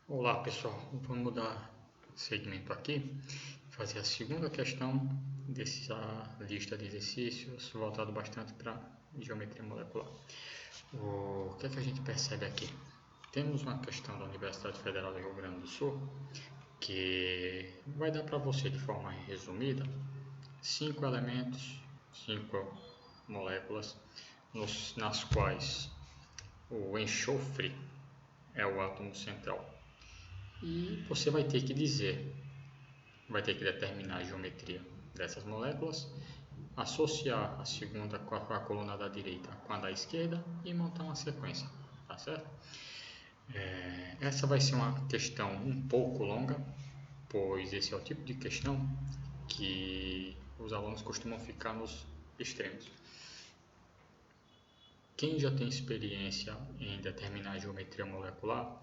Olá pessoal, vamos dar seguimento aqui, fazer a segunda questão dessa lista de exercícios voltado bastante para geometria molecular. O que é que a gente percebe aqui? Temos uma questão da Universidade Federal do Rio Grande do Sul que vai dar para você de forma resumida 5 elementos, 5 moléculas nas quais o enxofre é o átomo central. E você vai ter que determinar a geometria dessas moléculas, associar a segunda com a coluna da direita com a da esquerda e montar uma sequência, tá certo? Essa vai ser uma questão um pouco longa, pois esse é o tipo de questão que os alunos costumam ficar nos extremos. Quem já tem experiência em determinar a geometria molecular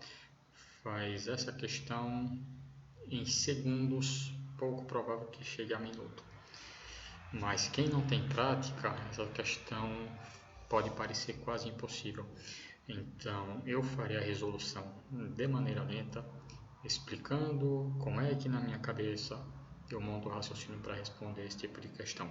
faz essa questão em segundos, pouco provável que chegue a minuto. Mas quem não tem prática, essa questão pode parecer quase impossível. Então eu farei a resolução de maneira lenta, explicando como é que na minha cabeça eu monto o raciocínio para responder esse tipo de questão.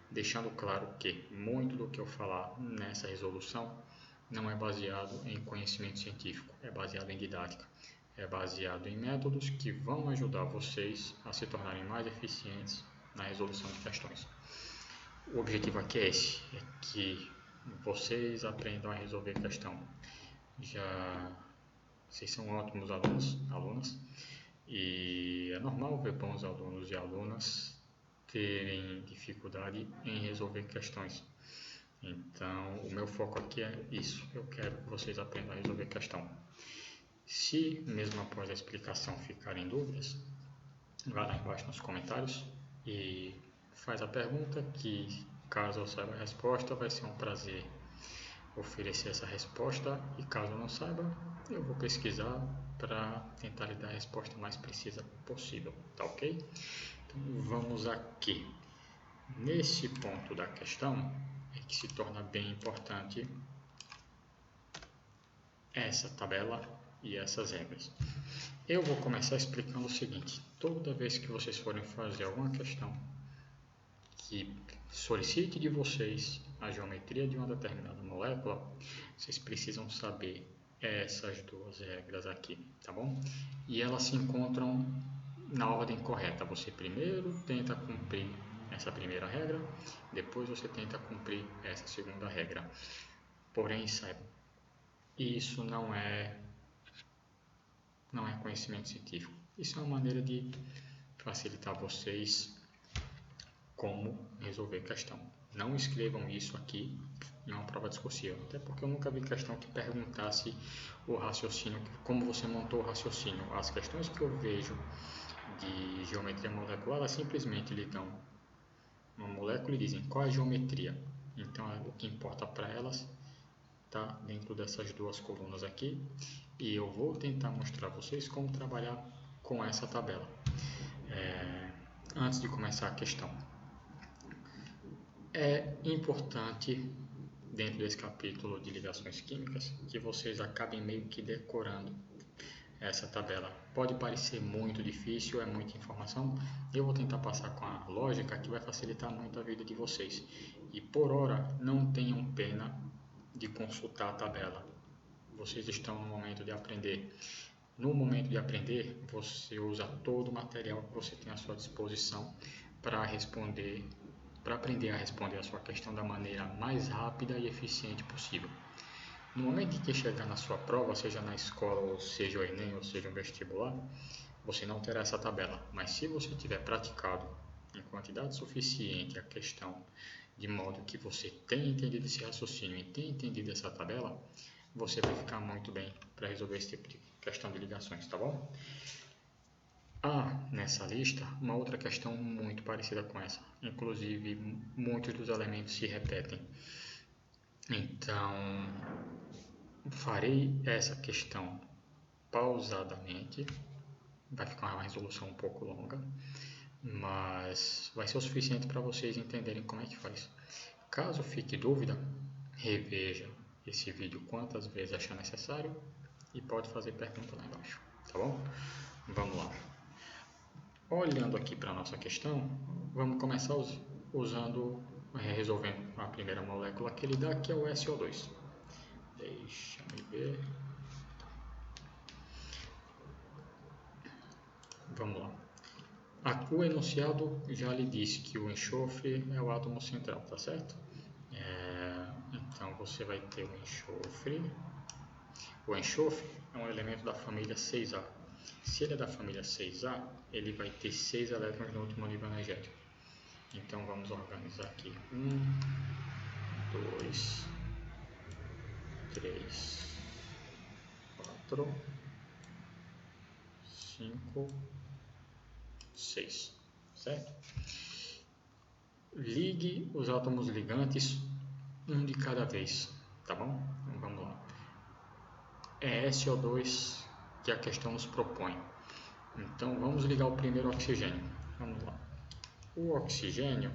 Deixando claro que muito do que eu falar nessa resolução não é baseado em conhecimento científico, é baseado em didática. É baseado em métodos que vão ajudar vocês a se tornarem mais eficientes na resolução de questões. O objetivo aqui é esse, é que vocês aprendam a resolver questão. Vocês são ótimos alunas, e é normal ver bons alunos e alunas terem dificuldade em resolver questões. Então, o meu foco aqui é isso, eu quero que vocês aprendam a resolver questão. Se, mesmo após a explicação, ficarem dúvidas, vá lá embaixo nos comentários e faz a pergunta que, caso eu saiba a resposta, vai ser um prazer oferecer essa resposta, e caso eu não saiba, eu vou pesquisar para tentar lhe dar a resposta mais precisa possível, tá ok? Então vamos aqui. Nesse ponto da questão é que se torna bem importante essa tabela e essas regras. Eu vou começar explicando o seguinte: toda vez que vocês forem fazer alguma questão que solicite de vocês a geometria de uma determinada molécula, vocês precisam saber essas duas regras aqui, tá bom? E elas se encontram na ordem correta. Você primeiro tenta cumprir essa primeira regra, depois você tenta cumprir essa segunda regra. Porém, saiba, isso não é conhecimento científico. Isso é uma maneira de facilitar vocês como resolver questão. Não escrevam isso aqui em uma prova discursiva, até porque eu nunca vi questão que perguntasse o raciocínio, como você montou o raciocínio. As questões que eu vejo de geometria molecular, elas simplesmente lhe dão uma molécula e dizem qual é a geometria. Então, o que importa para elas está dentro dessas duas colunas aqui, e eu vou tentar mostrar a vocês como trabalhar com essa tabela. Antes de começar a questão, é importante, dentro desse capítulo de ligações químicas, que vocês acabem meio que decorando essa tabela. Pode parecer muito difícil, é muita informação. Eu vou tentar passar com a lógica que vai facilitar muito a vida de vocês. E por hora, não tenham pena de consultar a tabela. Vocês estão no momento de aprender. No momento de aprender, você usa todo o material que você tem à sua disposição para aprender a responder a sua questão da maneira mais rápida e eficiente possível. No momento em que chegar na sua prova, seja na escola, ou seja o Enem, ou seja o vestibular, você não terá essa tabela. Mas se você tiver praticado em quantidade suficiente a questão, de modo que você tenha entendido esse raciocínio e tenha entendido essa tabela, você vai ficar muito bem para resolver esse tipo de questão de ligações, tá bom? Há nessa lista uma outra questão muito parecida com essa. Inclusive, muitos dos elementos se repetem. Então, farei essa questão pausadamente. Vai ficar uma resolução um pouco longa, mas vai ser o suficiente para vocês entenderem como é que faz. Caso fique dúvida, reveja esse vídeo quantas vezes achar necessário e pode fazer pergunta lá embaixo, tá bom? Vamos lá. Olhando aqui para a nossa questão, vamos começar resolvendo a primeira molécula que ele dá, que é o SO2. Deixa eu ver. Vamos lá. O enunciado já lhe disse que o enxofre é o átomo central, tá certo? Então você vai ter o enxofre. O enxofre é um elemento da família 6A. Se ele é da família 6A, ele vai ter 6 elétrons no último nível energético. Então vamos organizar aqui. 1, 2, 3, 4, 5, 6, certo? Ligue os átomos ligantes um de cada vez, tá bom? Então vamos lá. É SO2 que a questão nos propõe. Então vamos ligar o primeiro oxigênio. Vamos lá. O oxigênio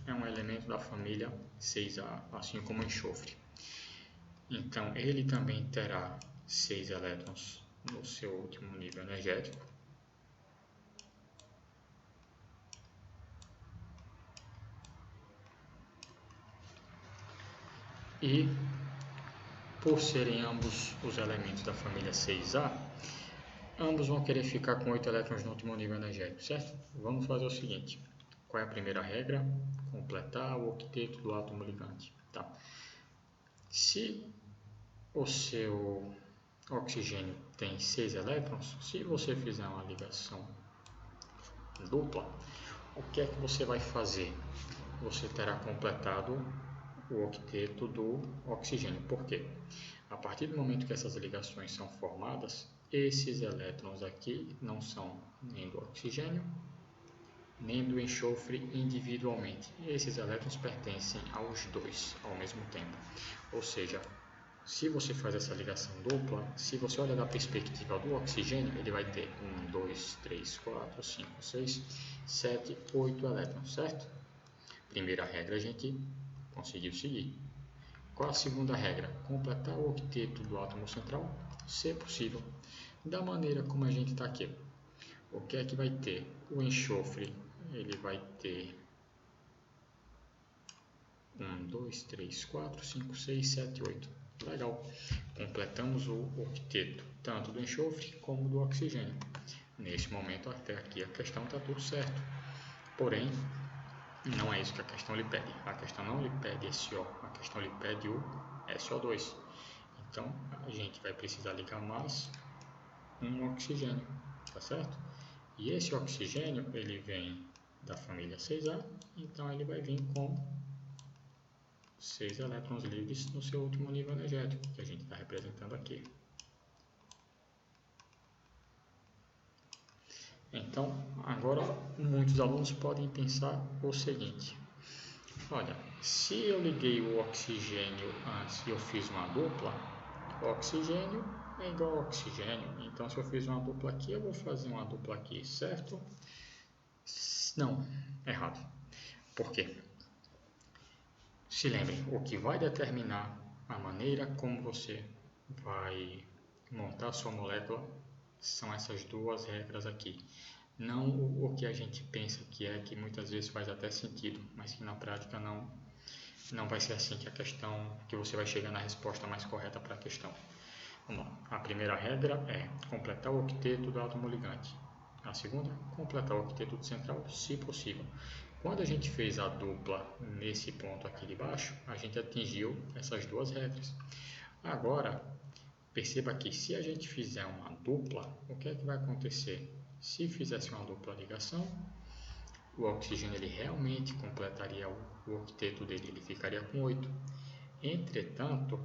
é um elemento da família 6A, assim como o enxofre. Então ele também terá 6 elétrons no seu último nível energético. E por serem ambos os elementos da família 6A, ambos vão querer ficar com 8 elétrons no último nível energético, certo? Vamos fazer o seguinte. Qual é a primeira regra? Completar o octeto do átomo ligante. Tá? Se o seu oxigênio tem 6 elétrons, se você fizer uma ligação dupla, o que é que você vai fazer? Você terá completado o octeto do oxigênio. Por quê? A partir do momento que essas ligações são formadas, esses elétrons aqui não são nem do oxigênio, nem do enxofre individualmente. Esses elétrons pertencem aos dois ao mesmo tempo. Ou seja, se você faz essa ligação dupla, se você olha da perspectiva do oxigênio, ele vai ter 1, 2, 3, 4, 5, 6, 7, 8 elétrons, certo? Primeira regra a gente conseguiu seguir. Qual a segunda regra? Completar o octeto do átomo central, se possível, da maneira como a gente está aqui. O que é que vai ter? O enxofre, ele vai ter 1, 2, 3, 4, 5, 6, 7, 8. Legal. Completamos o octeto, tanto do enxofre como do oxigênio. Nesse momento, até aqui, a questão está tudo certo. Porém, não é isso que a questão lhe pede. A questão não lhe pede SO, a questão lhe pede o SO2. Então, a gente vai precisar ligar mais um oxigênio, tá certo? E esse oxigênio, ele vem da família 6A, então ele vai vir com 6 elétrons livres no seu último nível energético, que a gente está representando aqui. Então, agora muitos alunos podem pensar o seguinte: olha, se eu liguei o oxigênio antes e eu fiz uma dupla, o oxigênio é igual ao oxigênio, então se eu fiz uma dupla aqui, eu vou fazer uma dupla aqui, certo? Não, errado. Por quê? Se lembrem, o que vai determinar a maneira como você vai montar a sua molécula são essas duas regras aqui. Não o que a gente pensa que muitas vezes faz até sentido, mas que na prática não vai ser assim que você vai chegar na resposta mais correta para a questão. Vamos lá. A primeira regra é completar o octeto do átomo ligante. A segunda, completar o octeto do central, se possível. Quando a gente fez a dupla nesse ponto aqui de baixo, a gente atingiu essas duas regras. Agora, perceba que se a gente fizer uma dupla, o que é que vai acontecer? Se fizesse uma dupla ligação, o oxigênio ele realmente completaria o octeto dele, ele ficaria com 8. Entretanto,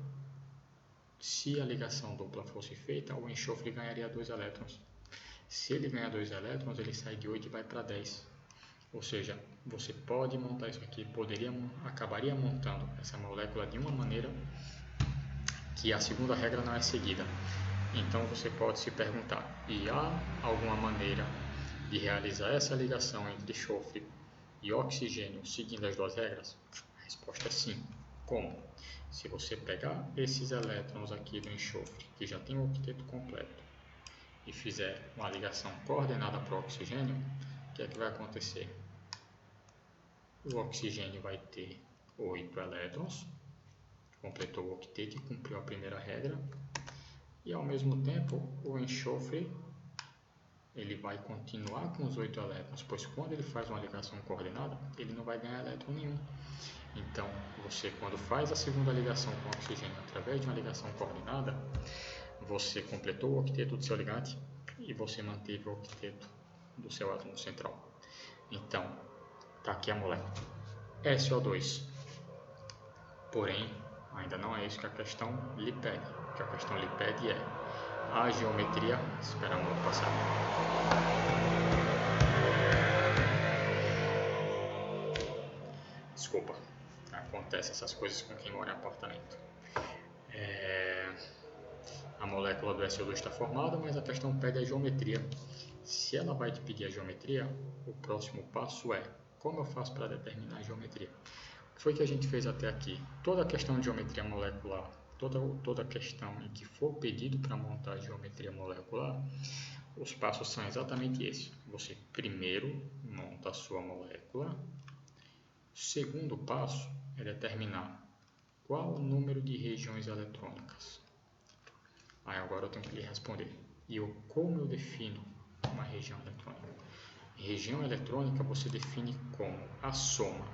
se a ligação dupla fosse feita, o enxofre ganharia 2 elétrons. Se ele ganhar 2 elétrons, ele sai de 8 e vai para 10. Ou seja, você pode montar isso aqui, acabaria montando essa molécula de uma maneira que a segunda regra não é seguida. Então você pode se perguntar, e há alguma maneira de realizar essa ligação entre enxofre e oxigênio seguindo as duas regras? A resposta é sim. Como? Se você pegar esses elétrons aqui do enxofre, que já tem o octeto completo, e fizer uma ligação coordenada para o oxigênio, o que é que vai acontecer? O oxigênio vai ter 8 elétrons, completou o octeto e cumpriu a primeira regra, e ao mesmo tempo o enxofre ele vai continuar com os 8 elétrons, pois quando ele faz uma ligação coordenada, ele não vai ganhar elétron nenhum. Então, você quando faz a segunda ligação com o oxigênio através de uma ligação coordenada, você completou o octeto do seu ligante e você manteve o octeto do seu átomo central. Então, está aqui a molécula SO2. Porém, ainda não é isso que a questão lhe pede. O que a questão lhe pede é a geometria. Espera a moto passar. Desculpa, acontece essas coisas com quem mora em apartamento. A molécula do SO2 está formada, mas a questão pede a geometria. Se ela vai te pedir a geometria, o próximo passo é como eu faço para determinar a geometria. O que foi que a gente fez até aqui? Toda a questão de geometria molecular, toda a questão em que for pedido para montar a geometria molecular, os passos são exatamente esses. Você primeiro monta a sua molécula. O segundo passo é determinar qual o número de regiões eletrônicas. Aí agora eu tenho que lhe responder. Como eu defino uma região eletrônica? Região eletrônica você define como a soma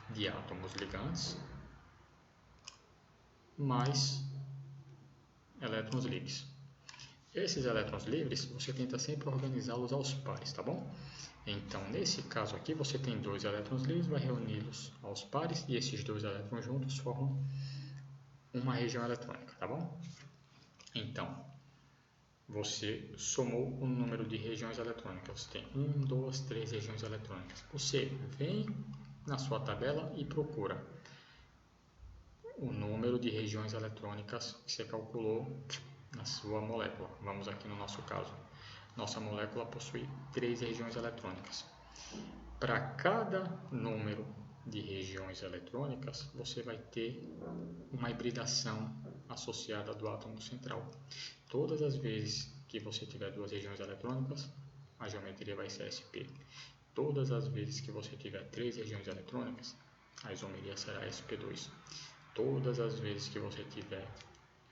de átomos ligantes mais elétrons livres. Esses elétrons livres você tenta sempre organizá-los aos pares, tá bom? Então, nesse caso aqui, você tem 2 elétrons livres, vai reuni-los aos pares e esses 2 elétrons juntos formam uma região eletrônica, tá bom? Então, você somou o número de regiões eletrônicas. Você tem 1, 2, 3 regiões eletrônicas. Você vem na sua tabela e procura o número de regiões eletrônicas que você calculou na sua molécula. Vamos aqui no nosso caso. Nossa molécula possui 3 regiões eletrônicas. Para cada número de regiões eletrônicas, você vai ter uma hibridação associada do átomo central. Todas as vezes que você tiver 2 regiões eletrônicas, a geometria vai ser SP. Todas as vezes que você tiver 3 regiões eletrônicas, a isomeria será SP2. Todas as vezes que você tiver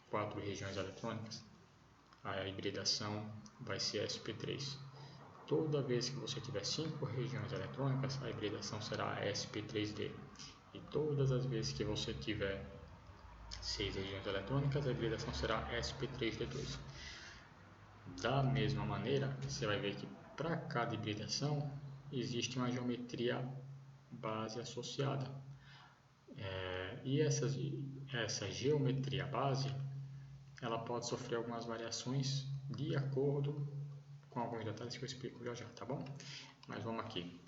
4 regiões eletrônicas, a hibridação vai ser SP3. Toda vez que você tiver 5 regiões eletrônicas, a hibridação será SP3D. E todas as vezes que você tiver 6 regiões eletrônicas, a hibridação será SP3D2. Da mesma maneira, você vai ver que para cada hibridação existe uma geometria base associada. E essa geometria base ela pode sofrer algumas variações de acordo com alguns detalhes que eu explico já já, tá bom? Mas vamos aqui.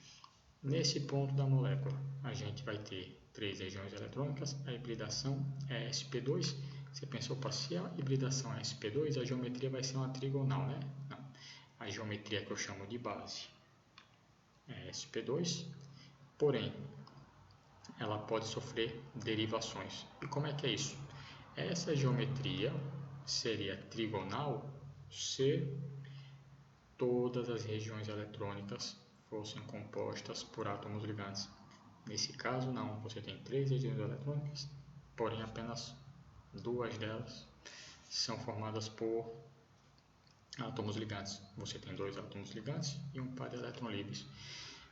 Nesse ponto da molécula, a gente vai ter 3 regiões eletrônicas, a hibridação é SP2. Você pensou, se a hibridação é SP2, a geometria vai ser uma trigonal, né? Não. A geometria que eu chamo de base é SP2, porém, ela pode sofrer derivações. E como é que é isso? Essa geometria seria trigonal se todas as regiões eletrônicas fossem compostas por átomos ligantes. Nesse caso, não. Você tem 3 regiões eletrônicas, porém apenas 2 delas são formadas por átomos ligantes. Você tem 2 átomos ligantes e um par de elétrons livres.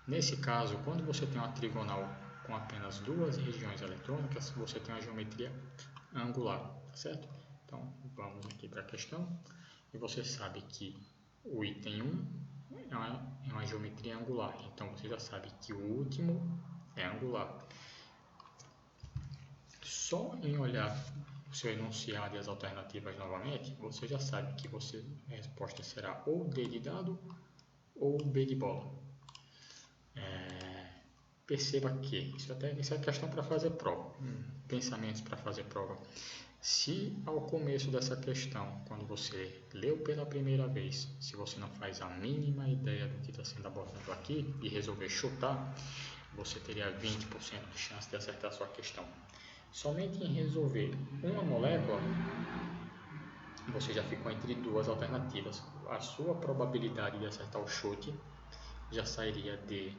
Nesse caso, quando você tem uma trigonal com apenas 2 regiões eletrônicas, você tem uma geometria angular, tá certo? Então, vamos aqui para a questão. E você sabe que o item 1 é uma geometria angular. Então, você já sabe que o último é angular. Só em olhar o seu enunciado e as alternativas novamente, você já sabe que a resposta será ou D de dado ou B de bola. Perceba que isso é questão para fazer prova, pensamentos para fazer prova. Se ao começo dessa questão, quando você leu pela primeira vez, se você não faz a mínima ideia do que está sendo abordado aqui e resolver chutar, você teria 20% de chance de acertar a sua questão. Somente em resolver uma molécula, você já ficou entre duas alternativas. A sua probabilidade de acertar o chute já sairia de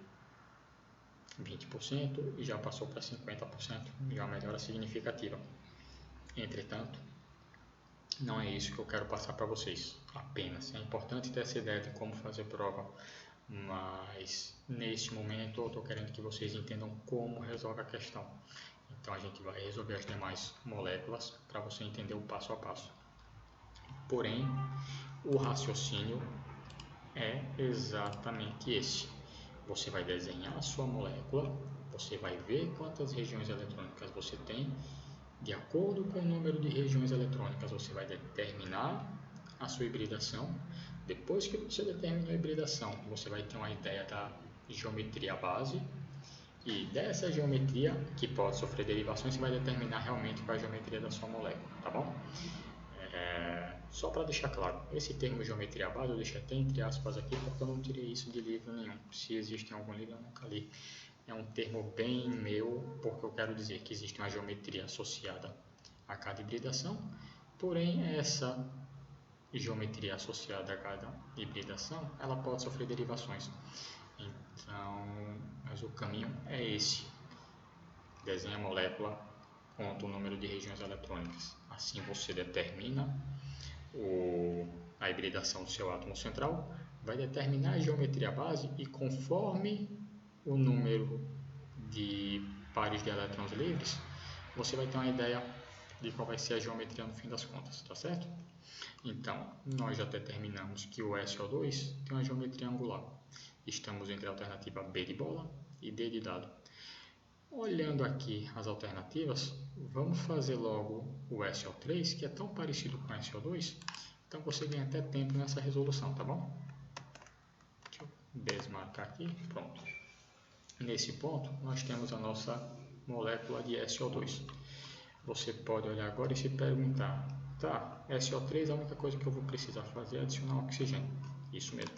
20% e já passou para 50%, já uma melhora significativa. Entretanto, não é isso que eu quero passar para vocês apenas. É importante ter essa ideia de como fazer prova, mas neste momento eu estou querendo que vocês entendam como resolve a questão. Então a gente vai resolver as demais moléculas para você entender o passo a passo. Porém, o raciocínio é exatamente esse. Você vai desenhar a sua molécula, você vai ver quantas regiões eletrônicas você tem. De acordo com o número de regiões eletrônicas, você vai determinar a sua hibridação. Depois que você determinou a hibridação, você vai ter uma ideia da geometria base. E dessa geometria, que pode sofrer derivações, você vai determinar realmente qual é a geometria da sua molécula, tá bom? Só para deixar claro, esse termo geometria base eu deixei até entre aspas aqui, porque eu não tirei isso de livro nenhum. Se existe em algum livro, eu nunca li. É um termo bem meu, porque eu quero dizer que existe uma geometria associada a cada hibridação, porém essa geometria associada a cada hibridação, ela pode sofrer derivações. Então, mas o caminho é esse. Desenha a molécula, conta o número de regiões eletrônicas. Assim você determina a hibridação do seu átomo central, vai determinar a geometria base e conforme o número de pares de elétrons livres, você vai ter uma ideia de qual vai ser a geometria no fim das contas, tá certo? Então, nós já determinamos que o SO2 tem uma geometria angular. Estamos entre a alternativa B de bola e D de dado. Olhando aqui as alternativas, vamos fazer logo o SO3, que é tão parecido com o SO2, então você ganha até tempo nessa resolução, tá bom? Deixa eu desmarcar aqui, pronto. Nesse ponto, nós temos a nossa molécula de SO2. Você pode olhar agora e se perguntar, tá, SO3, a única coisa que eu vou precisar fazer é adicionar oxigênio. Isso mesmo.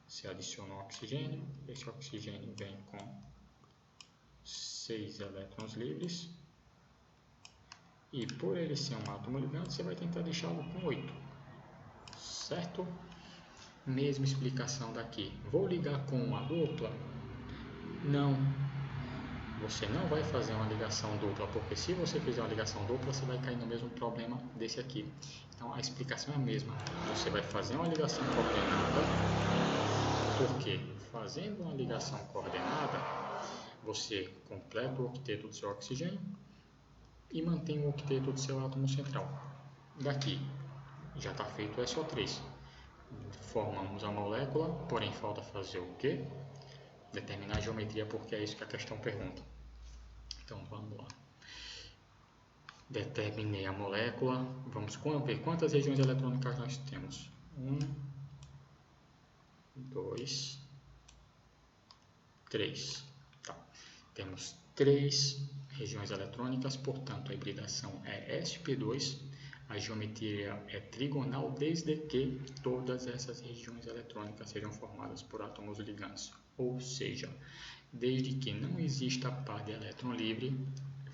Você adiciona o oxigênio, esse oxigênio vem com 6 elétrons livres. E por ele ser um átomo ligante, você vai tentar deixá-lo com 8. Certo? Mesma explicação daqui. Vou ligar com uma dupla? Não. Você não vai fazer uma ligação dupla, porque se você fizer uma ligação dupla, você vai cair no mesmo problema desse aqui. Então a explicação é a mesma. Você vai fazer uma ligação coordenada, porque fazendo uma ligação coordenada, você completa o octeto do seu oxigênio e mantém o octeto do seu átomo central. Daqui já está feito o SO3. Formamos a molécula, porém falta fazer o quê? Determinar a geometria, porque é isso que a questão pergunta. Então vamos lá. Determinei a molécula. Vamos ver quantas regiões eletrônicas nós temos. 1, 2, 3. Tá. Temos 3 regiões eletrônicas, portanto a hibridação é sp2. A geometria é trigonal desde que todas essas regiões eletrônicas sejam formadas por átomos ligantes. Ou seja, desde que não exista par de elétron livre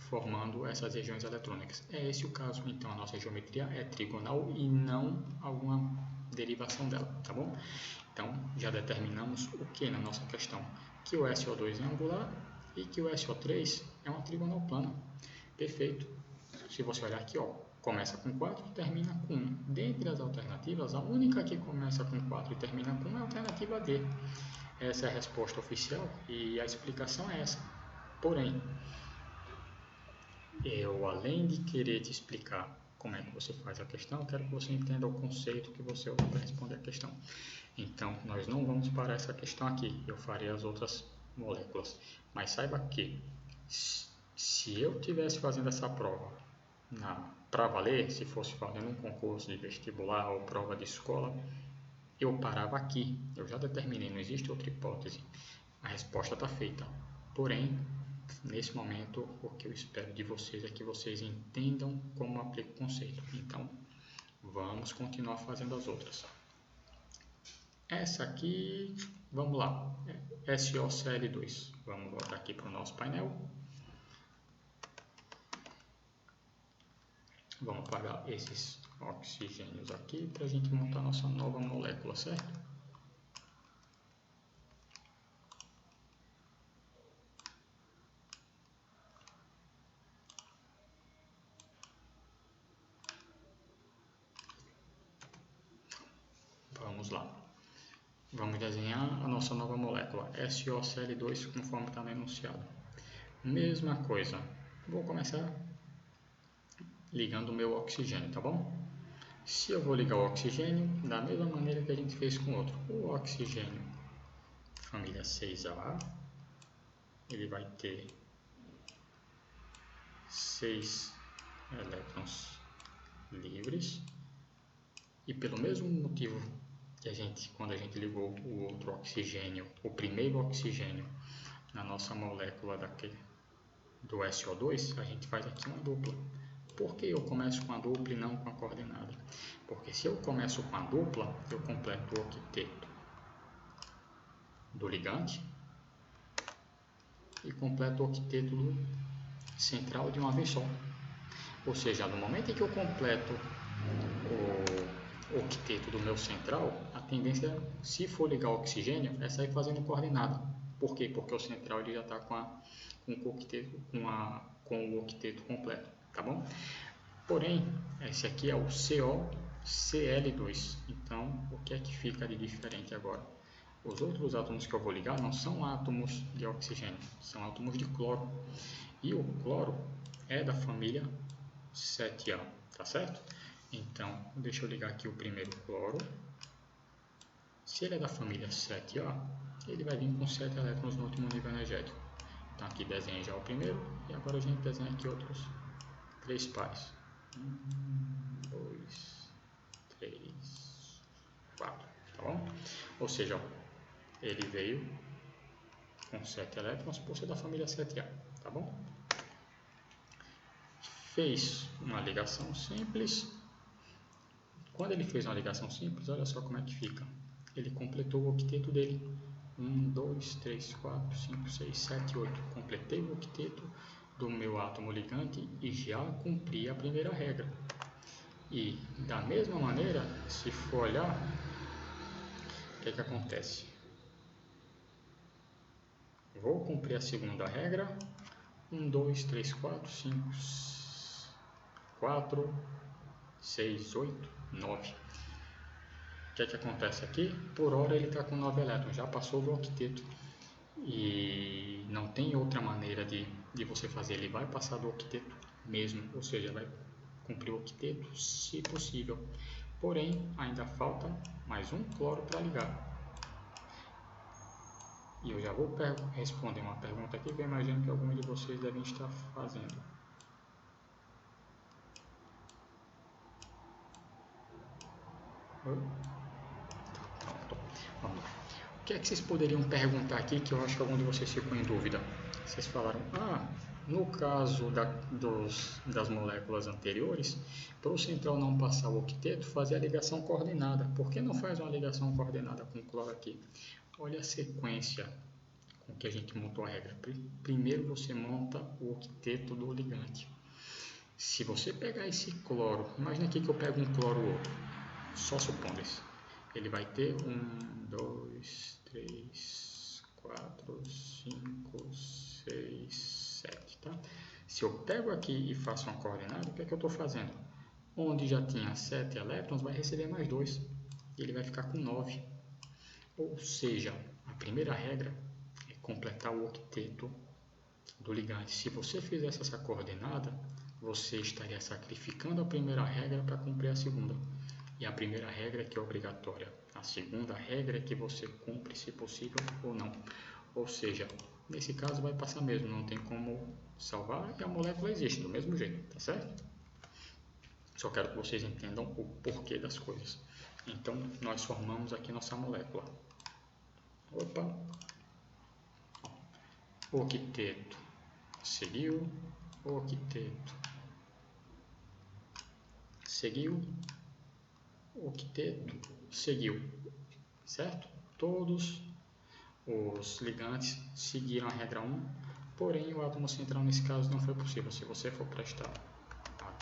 formando essas regiões eletrônicas. É esse o caso, então a nossa geometria é trigonal e não alguma derivação dela, tá bom? Então já determinamos o que na nossa questão? Que o SO2 é angular e que o SO3 é uma trigonal plana. Perfeito. Se você olhar aqui, ó, começa com 4 e termina com 1. Dentre as alternativas, a única que começa com 4 e termina com 1 é a alternativa D. Essa é a resposta oficial e a explicação é essa. Porém, eu, além de querer te explicar como é que você faz a questão, quero que você entenda o conceito que você usa para responder a questão. Então, nós não vamos parar essa questão aqui, eu farei as outras moléculas. Mas saiba que, se eu estivesse fazendo essa prova para valer, se fosse fazendo um concurso de vestibular ou prova de escola, eu parava aqui. Eu já determinei, não existe outra hipótese. A resposta está feita. Porém, nesse momento, o que eu espero de vocês é que vocês entendam como aplica o conceito. Então, vamos continuar fazendo as outras. Essa aqui, vamos lá, SOCl2. Vamos voltar aqui para o nosso painel. Vamos apagar esses oxigênios aqui para a gente montar nossa nova molécula, certo? Vamos lá. Vamos desenhar a nossa nova molécula, SOCl2, conforme está no enunciado. Mesma coisa. Vou começar ligando o meu oxigênio, tá bom? Se eu vou ligar o oxigênio, da mesma maneira que a gente fez com o outro. O oxigênio, família 6A, ele vai ter 6 elétrons livres. E pelo mesmo motivo que quando a gente ligou o outro oxigênio, o primeiro oxigênio, na nossa molécula do SO2, a gente faz aqui uma dupla. Por que eu começo com a dupla e não com a coordenada? Porque se eu começo com a dupla, eu completo o octeto do ligante e completo o octeto do central de uma vez só. Ou seja, no momento em que eu completo o octeto do meu central, a tendência, se for ligar o oxigênio, é sair fazendo coordenada. Por quê? Porque o central ele já está com o octeto completo, tá bom? Porém, esse aqui é o COCl2. Então, o que é que fica de diferente agora? Os outros átomos que eu vou ligar não são átomos de oxigênio, são átomos de cloro. E o cloro é da família 7A, tá certo? Então, deixa eu ligar aqui o primeiro cloro. Se ele é da família 7A, ele vai vir com 7 elétrons no último nível energético. Então, aqui desenha já o primeiro e agora a gente desenha aqui outros 3 pares. 1, 2, 3, 4, tá bom? Ou seja, ele veio com 7 elétrons por ser da família 7A, tá bom? Fez uma ligação simples. Quando ele fez uma ligação simples, olha só como é que fica. Ele completou o octeto dele. 1, 2, 3, 4, 5, 6, 7, 8. Completei o octeto do meu átomo ligante e já cumpri a primeira regra. E da mesma maneira, se for olhar, o que é que acontece? Vou cumprir a segunda regra. 1, 2, 3, 4, 5, 4, 6, 8, 9. O que é que acontece aqui? Por hora ele está com 9 elétrons, já passou do octeto. E não tem outra maneira de você fazer, ele vai passar do octeto mesmo, ou seja, vai cumprir o octeto se possível. Porém, ainda falta mais um cloro para ligar. E eu já vou responder uma pergunta aqui que eu imagino que alguns de vocês devem estar fazendo. Pronto. Vamos lá. O que é que vocês poderiam perguntar aqui que eu acho que algum de vocês ficou em dúvida? Vocês falaram, no caso das moléculas anteriores, para o central não passar o octeto, fazer a ligação coordenada. Por que não faz uma ligação coordenada com o cloro aqui? Olha a sequência com que a gente montou a regra. Primeiro você monta o octeto do ligante. Se você pegar esse cloro, imagina aqui que eu pego um cloro outro, só supondo esse. Ele vai ter 1, 2, 3, 4, 5, 6, 7, tá? Se eu pego aqui e faço uma coordenada, o que é que eu estou fazendo? Onde já tinha 7 elétrons, vai receber mais 2. E ele vai ficar com 9. Ou seja, a primeira regra é completar o octeto do ligante. Se você fizesse essa coordenada, você estaria sacrificando a primeira regra para cumprir a segunda. E a primeira regra é que é obrigatória. A segunda regra é que você cumpre se possível ou não. Ou seja, nesse caso vai passar mesmo, não tem como salvar e a molécula existe do mesmo jeito, tá certo? Só quero que vocês entendam o porquê das coisas. Então, nós formamos aqui nossa molécula. Opa! Octeto seguiu, octeto seguiu, octeto seguiu, certo? Todos os ligantes seguiram a regra 1, porém o átomo central nesse caso não foi possível. Se você for prestar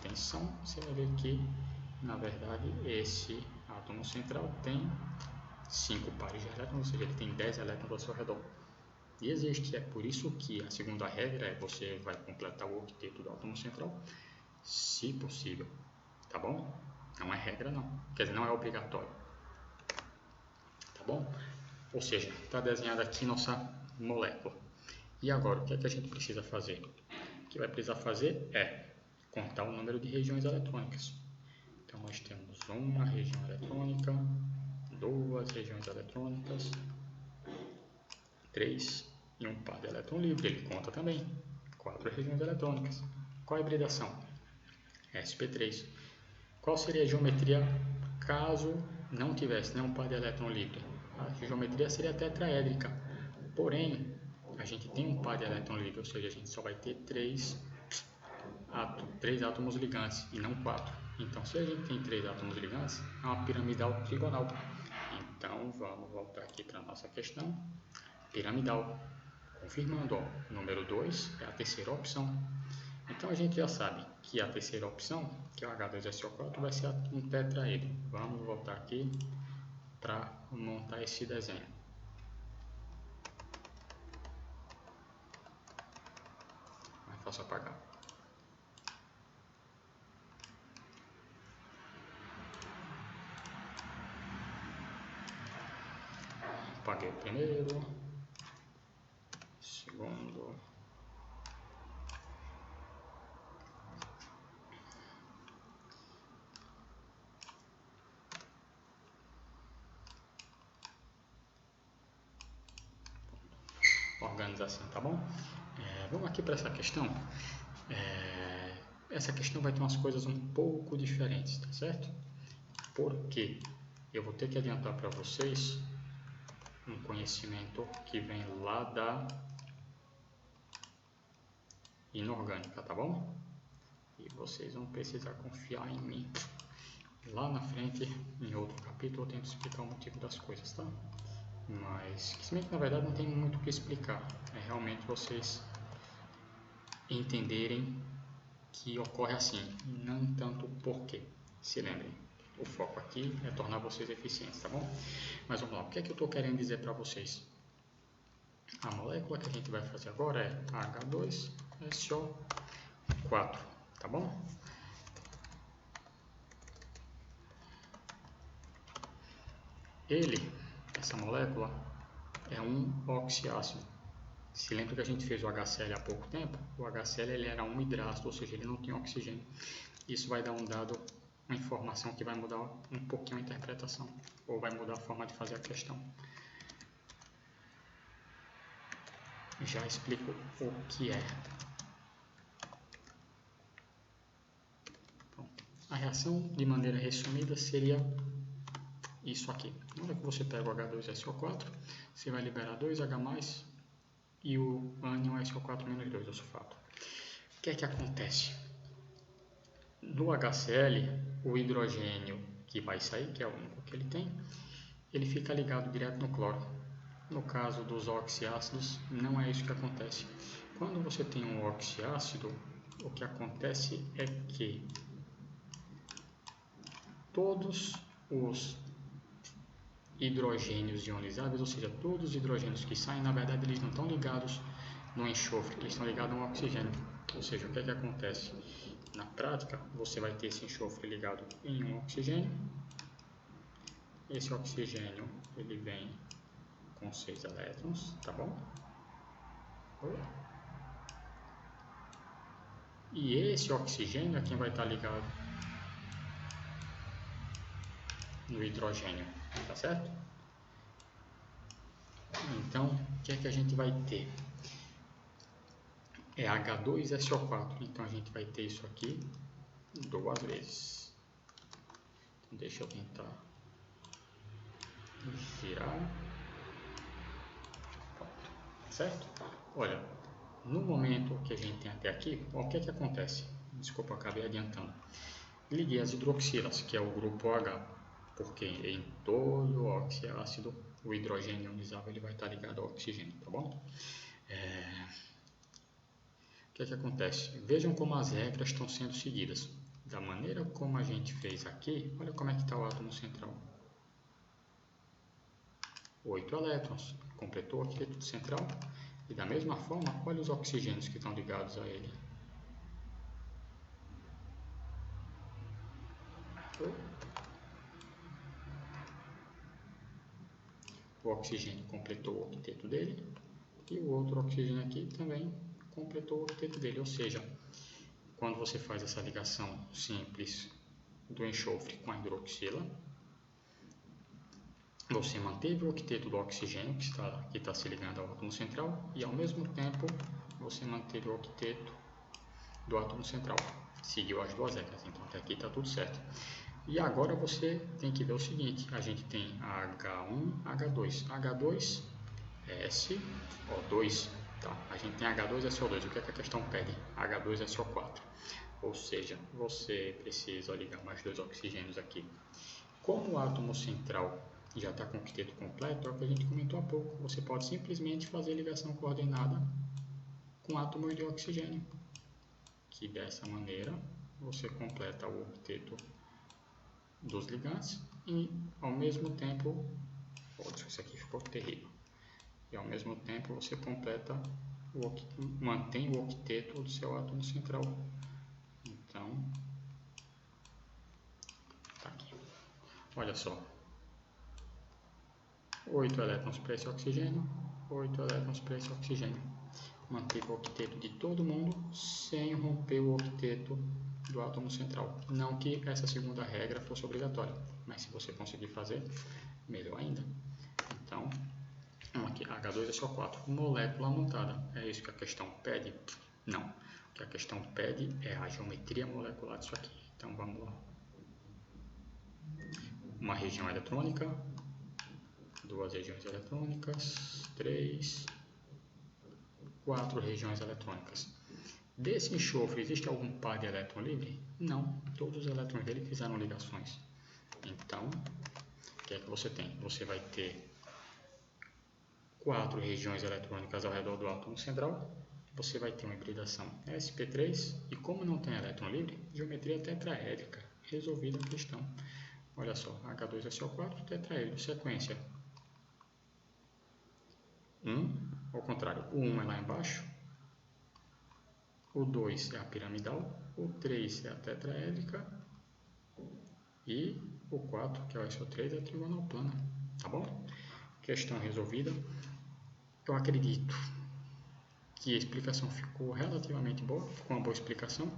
tensão, você vai ver que, na verdade, esse átomo central tem 5 pares de elétrons, ou seja, ele tem 10 elétrons ao seu redor. E existe, é por isso que a segunda regra é você vai completar o octeto do átomo central, se possível, tá bom? Não é regra não, quer dizer, não é obrigatório, tá bom? Ou seja, está desenhada aqui nossa molécula. E agora, o que é que a gente precisa fazer? O que vai precisar fazer é contar o número de regiões eletrônicas. Então, nós temos uma região eletrônica, 2 regiões eletrônicas, 3 e um par de elétron livre. Ele conta também 4 regiões eletrônicas. Qual a hibridação? sp3. Qual seria a geometria caso não tivesse nenhum par de elétron livre? A geometria seria tetraédrica. Porém, a gente tem um par de elétron livre, ou seja, a gente só vai ter 3 átomos ligantes e não 4. Então, se a gente tem 3 átomos ligantes, é uma piramidal trigonal. Então, vamos voltar aqui para a nossa questão. Piramidal. Confirmando, ó, número 2 é a terceira opção. Então, a gente já sabe que a terceira opção, que é o H2SO4, vai ser um tetraedro. Vamos voltar aqui para montar esse desenho. Mais fácil apagar. Apaguei o primeiro, segundo, organização, tá bom? Vamos aqui para essa questão. Essa questão vai ter umas coisas um pouco diferentes, tá certo? Porque eu vou ter que adiantar para vocês um conhecimento que vem lá da inorgânica, tá bom? E vocês vão precisar confiar em mim. Lá na frente, em outro capítulo, eu tento explicar o motivo das coisas, tá? Mas, se bem que na verdade não tem muito o que explicar. É realmente vocês entenderem que ocorre assim, não tanto o porquê. Se lembrem, o foco aqui é tornar vocês eficientes, tá bom? Mas vamos lá, o que é que eu estou querendo dizer para vocês? A molécula que a gente vai fazer agora é H2SO4, tá bom? Essa molécula, é um oxiácido. Se lembra que a gente fez o HCl há pouco tempo? O HCl ele era um hidrácido, ou seja, ele não tinha oxigênio. Isso vai dar um dado, uma informação que vai mudar um pouquinho a interpretação, ou vai mudar a forma de fazer a questão. Já explico o que é. Bom, a reação, de maneira resumida, seria isso aqui. Na hora que você pega o H2SO4, você vai liberar 2H+, e o ânion SO4-2, o sulfato. O que é que acontece? No HCl, o hidrogênio que vai sair, que é o único que ele tem, ele fica ligado direto no cloro. No caso dos oxiácidos, não é isso que acontece. Quando você tem um oxiácido, o que acontece é que todos os hidrogênios ionizáveis, ou seja, todos os hidrogênios que saem, na verdade, eles não estão ligados no enxofre, eles estão ligados ao oxigênio. Ou seja, o que é que acontece? Na prática, você vai ter esse enxofre ligado em um oxigênio. Esse oxigênio, ele vem com 6 elétrons, tá bom? E esse oxigênio é quem vai estar ligado no hidrogênio, tá certo? Então, o que é que a gente vai ter? É H2SO4, então a gente vai ter isso aqui 2 vezes. Então, deixa eu tentar girar. Certo? Olha, no momento que a gente tem até aqui, o que é que acontece? Desculpa, eu acabei adiantando. Liguei as hidroxilas, que é o grupo H, porque em todo oxiácido o hidrogênio ionizável ele vai estar ligado ao oxigênio, tá bom? O que é que acontece? Vejam como as regras estão sendo seguidas. da maneira como a gente fez aqui, olha como é que está o átomo central. 8 elétrons, completou o octeto central. E da mesma forma, olha os oxigênios que estão ligados a ele. O oxigênio completou o octeto dele e o outro oxigênio aqui também completou o octeto dele. Ou seja, quando você faz essa ligação simples do enxofre com a hidroxila, você manteve o octeto do oxigênio que está se ligando ao átomo central e ao mesmo tempo você manteve o octeto do átomo central. Seguiu as duas regras, então até aqui está tudo certo. E agora você tem que ver o seguinte, a gente tem H1, H2, H2SO2, tá? A gente tem H2SO2, o que é que a questão pede? H2SO4, ou seja, você precisa ligar mais dois oxigênios aqui. Como o átomo central já está com o octeto completo, é o que a gente comentou há pouco, você pode simplesmente fazer ligação coordenada com átomos de oxigênio, que dessa maneira você completa o octeto dos ligantes e ao mesmo tempo, isso aqui ficou terrível, e ao mesmo tempo você completa, mantém o octeto do seu átomo central. Então, tá aqui, olha só, 8 elétrons para esse oxigênio, 8 elétrons para esse oxigênio. Manteve o octeto de todo mundo sem romper o octeto do átomo central. Não que essa segunda regra fosse obrigatória, mas se você conseguir fazer, melhor ainda. Então, aqui, H2SO4, molécula montada. É isso que a questão pede? Não. O que a questão pede é a geometria molecular disso aqui. Então, vamos lá. Uma região eletrônica, duas regiões eletrônicas, 3, 4 regiões eletrônicas. Desse enxofre, existe algum par de elétron livre? Não, todos os elétrons dele fizeram ligações. Então, o que é que você tem? Você vai ter 4 regiões eletrônicas ao redor do átomo central. Você vai ter uma hibridação sp3 e como não tem elétron livre, geometria tetraédrica. Resolvida a questão. Olha só, H2SO4, tetraedro, sequência. 1, ao contrário, o 1 é lá embaixo. O 2 é a piramidal, o 3 é a tetraédrica e o 4, que é o SO3, é a trigonal-plana, tá bom? Questão resolvida. Eu acredito que a explicação ficou relativamente boa, ficou uma boa explicação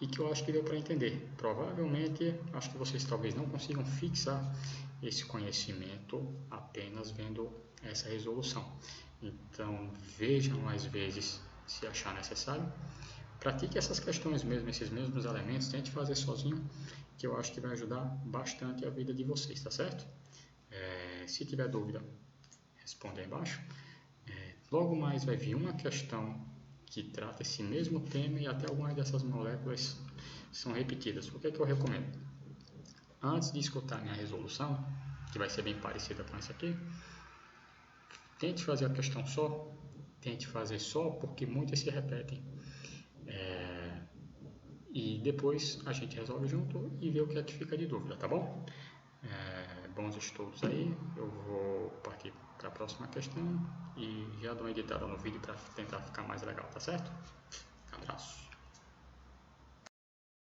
e que eu acho que deu para entender. Provavelmente, acho que vocês talvez não consigam fixar esse conhecimento apenas vendo essa resolução. Então, vejam mais vezes se achar necessário. Pratique essas questões mesmo, esses mesmos elementos, tente fazer sozinho, que eu acho que vai ajudar bastante a vida de vocês, tá certo? Se tiver dúvida, responde aí embaixo. Logo mais vai vir uma questão que trata esse mesmo tema e até algumas dessas moléculas são repetidas. O que é que eu recomendo? Antes de escutar minha resolução, que vai ser bem parecida com essa aqui, tente fazer a questão só, tente fazer só porque muitas se repetem. E depois a gente resolve junto e vê o que é que fica de dúvida, tá bom? Bons estudos aí, eu vou partir para a próxima questão e já dou uma editada no vídeo para tentar ficar mais legal, tá certo? Abraço!